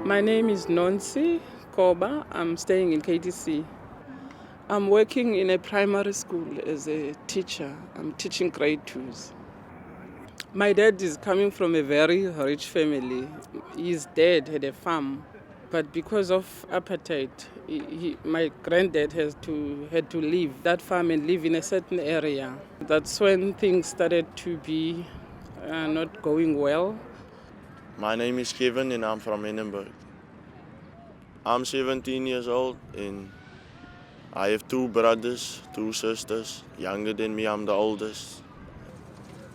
My name is Nonsi Koba. I'm staying in KTC. I'm working in a primary school as a teacher. I'm teaching grade 2s. My dad is coming from a very rich family. His dad had a farm, but because of apartheid, my granddad had to leave that farm and live in a certain area. That's when things started to be not going well. My name is Kevin and I'm from Edinburgh. I'm 17 years old and I have 2 brothers, 2 sisters. Younger than me, I'm the oldest.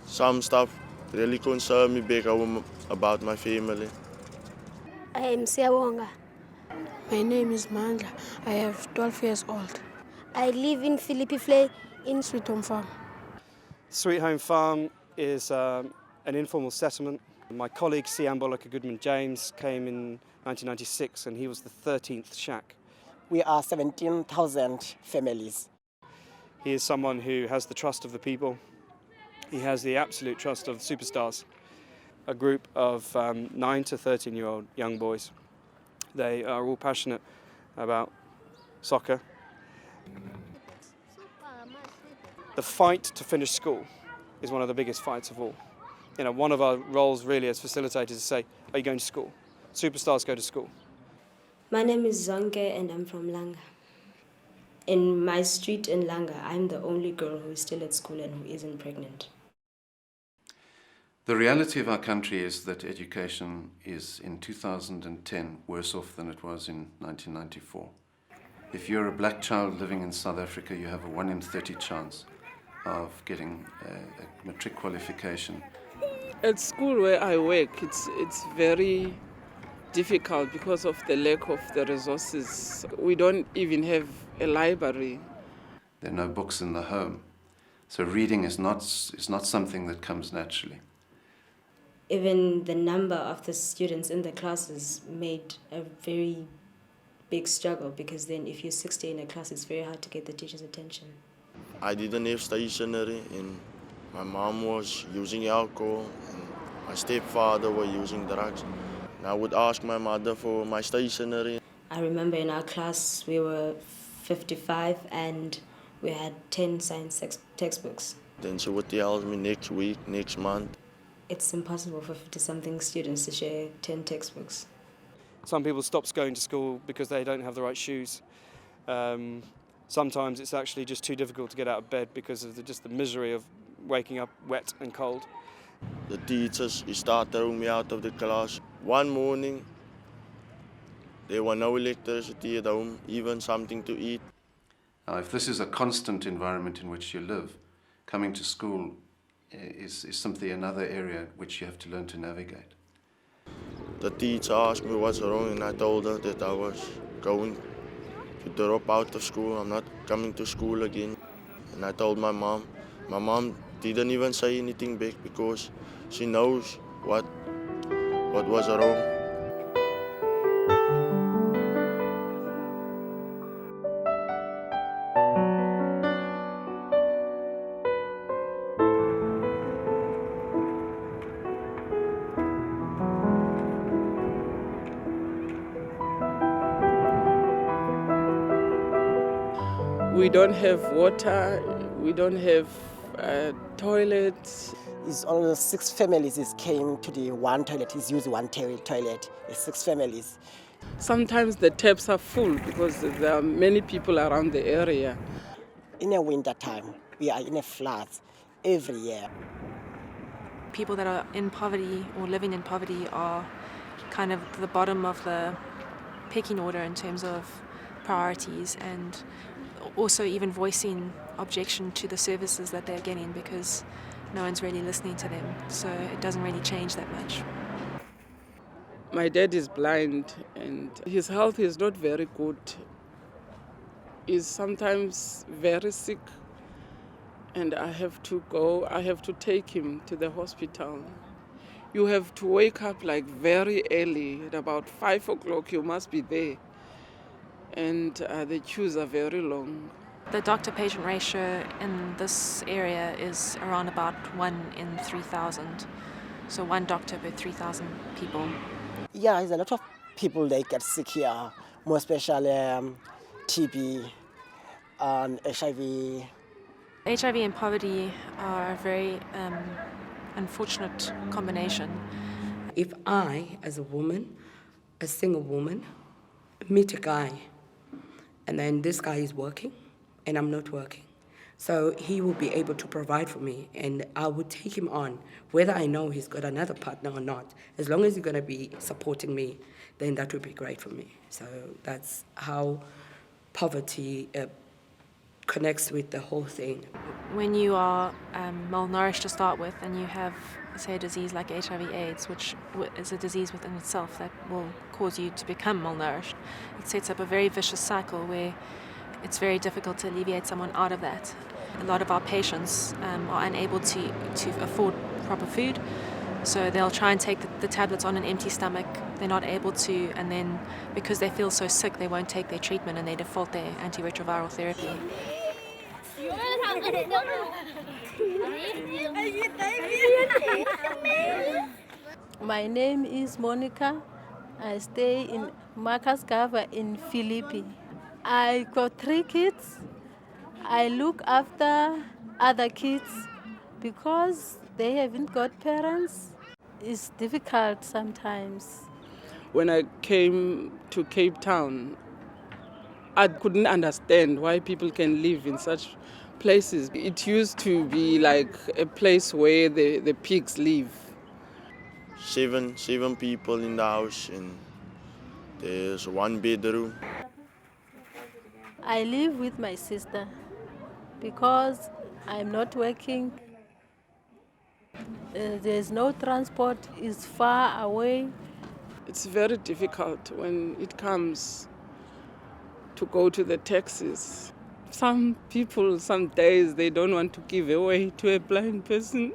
Some stuff really concern me back home about my family. I am Siyabonga. My name is Mandla. I have 12 years old. I live in Philippi Flay in Sweet Home Farm. Sweet Home Farm is an informal settlement. My colleague Siamboleka Goodman James came in 1996 and he was the 13th shack. We are 17,000 families. He is someone who has the trust of the people. He has the absolute trust of the superstars, a group of 9 to 13-year-old young boys. They are all passionate about soccer. The fight to finish school is one of the biggest fights of all. One of our roles really as facilitators is to say, are you going to school? Superstars go to school. My name is Zonke and I'm from Langa. In my street in Langa, I'm the only girl who is still at school and who isn't pregnant. The reality of our country is that education is in 2010 worse off than it was in 1994. If you're a black child living in South Africa, you have a 1 in 30 chance of getting a matric qualification. At school where I work, it's very difficult because of the lack of the resources. We don't even have a library. There are no books in the home, so reading is not something that comes naturally. Even the number of the students in the classes made a very big struggle, because then if you're 60 in a class, it's very hard to get the teacher's attention. I didn't have stationery and my mom was using alcohol and my stepfather was using drugs. And I would ask my mother for my stationery. I remember in our class we were 55 and we had 10 science textbooks. Then she would tell me next week, next month. It's impossible for 50-something students to share 10 textbooks. Some people stop going to school because they don't have the right shoes. Sometimes it's actually just too difficult to get out of bed because of just the misery of waking up wet and cold. The teachers started throwing me out of the class. One morning, there was no electricity at home, even something to eat. Now, if this is a constant environment in which you live, coming to school is simply another area which you have to learn to navigate. The teacher asked me what's wrong and I told her that I was going to drop out of school. I'm not coming to school again. And I told my mom. My mom didn't even say anything back because she knows what was wrong. We don't have water, we don't have toilets. It's only 6 families that came to the one toilet. It's used one toilet. It's 6 families. Sometimes the taps are full because there are many people around the area. In the winter time, we are in a flood every year. People that are in poverty or living in poverty are kind of the bottom of the pecking order in terms of priorities, and also even voicing objection to the services that they're getting because no one's really listening to them. So it doesn't really change that much. My dad is blind and his health is not very good. He's sometimes very sick and I have to take him to the hospital. You have to wake up like very early, at about 5 o'clock you must be there. And the queues are very long. The doctor-patient ratio in this area is around about 1 in 3,000. So 1 doctor per 3,000 people. Yeah, there's a lot of people they get sick here, more especially TB and HIV. HIV and poverty are a very unfortunate combination. If I, as a woman, a single woman, meet a guy, and then this guy is working, and I'm not working, so he will be able to provide for me, and I would take him on, whether I know he's got another partner or not. As long as he's going to be supporting me, then that would be great for me. So that's how poverty connects with the whole thing. When you are malnourished to start with, and you have, say, a disease like HIV/AIDS, which is a disease within itself that will cause you to become malnourished, it sets up a very vicious cycle where it's very difficult to alleviate someone out of that. A lot of our patients are unable to afford proper food, so they'll try and take the tablets on an empty stomach. They're not able to, and then because they feel so sick, they won't take their treatment and they default their antiretroviral therapy. My name is Monica. I stay in Marcus Gava in Philippi. I got 3 kids. I look after other kids because they haven't got parents. It's difficult sometimes. When I came to Cape Town, I couldn't understand why people can live in such places. It used to be like a place where the pigs live. Seven people in the house, and there's 1 bedroom. I live with my sister because I'm not working. There's no transport, it's far away. It's very difficult when it comes to go to the taxis. Some people, some days, they don't want to give away to a blind person.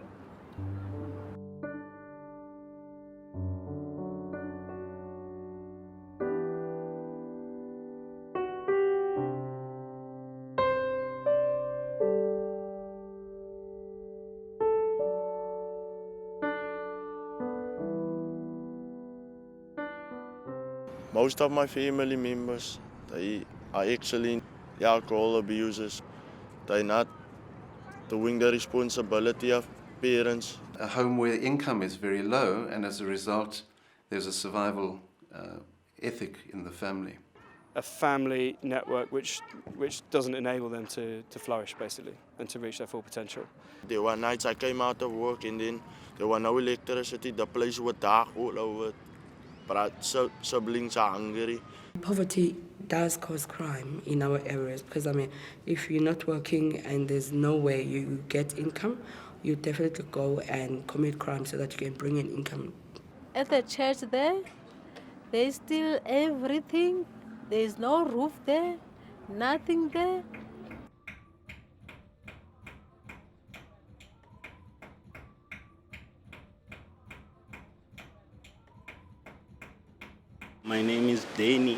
Most of my family members, they are actually alcohol abusers. They're not doing the responsibility of parents. A home where income is very low, and as a result, there's a survival ethic in the family. A family network which doesn't enable them to flourish, basically, and to reach their full potential. There were nights I came out of work and then there was no electricity. The place was dark all over. But siblings are hungry. Poverty does cause crime in our areas because, if you're not working and there's no way you get income, you definitely go and commit crime so that you can bring in income. At the church they steal everything. There's no roof there, nothing there. My name is Danny.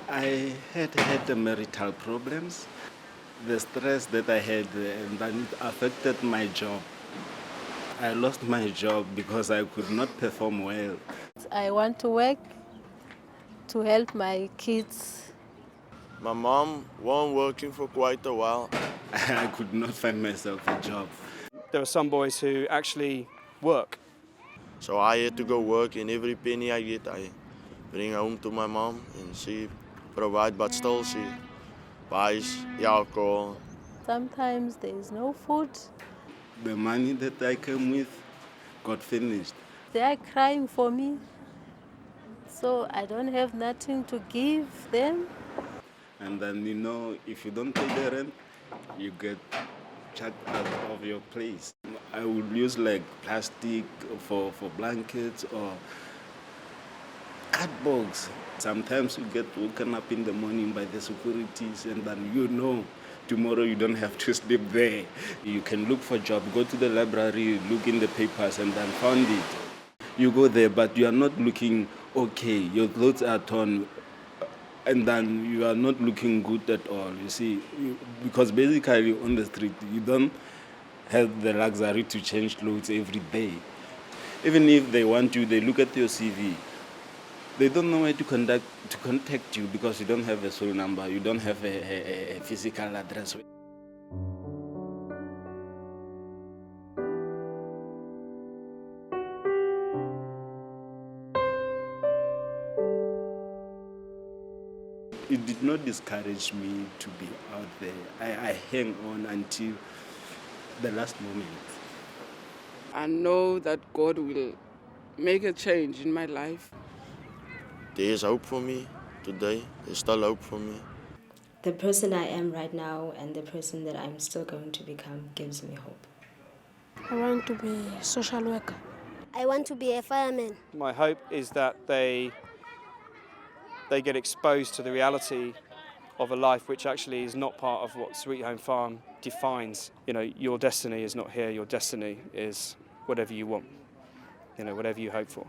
I had marital problems. The stress that I had, and that affected my job. I lost my job because I could not perform well. I want to work to help my kids. My mom wasn't working for quite a while. I could not find myself a job. There are some boys who actually work. So I had to go work, and every penny I get, I bring home to my mom, and she provides, but still she buys alcohol. Sometimes there is no food. The money that I came with got finished. They are crying for me, so I don't have nothing to give them. And then, if you don't pay the rent, you get chucked out of your place. I would use like plastic for blankets or cardboards. Sometimes you get woken up in the morning by the securities, and then tomorrow you don't have to sleep there. You can look for a job, go to the library, look in the papers, and then find it. You go there, but you are not looking okay. Your clothes are torn, and then you are not looking good at all, you see. Because basically on the street, you don't have the luxury to change clothes every day. Even if they want you, they look at your CV. They don't know where to contact you because you don't have a cell number, you don't have a physical address. It did not discourage me to be out there. I hang on until the last moment. I know that God will make a change in my life. There is hope for me today. There's still hope for me. The person I am right now and the person that I'm still going to become gives me hope. I want to be a social worker. I want to be a fireman. My hope is that they get exposed to the reality of a life which actually is not part of what Sweet Home Farm defines. You know, your destiny is not here, your destiny is whatever you want, you know, whatever you hope for.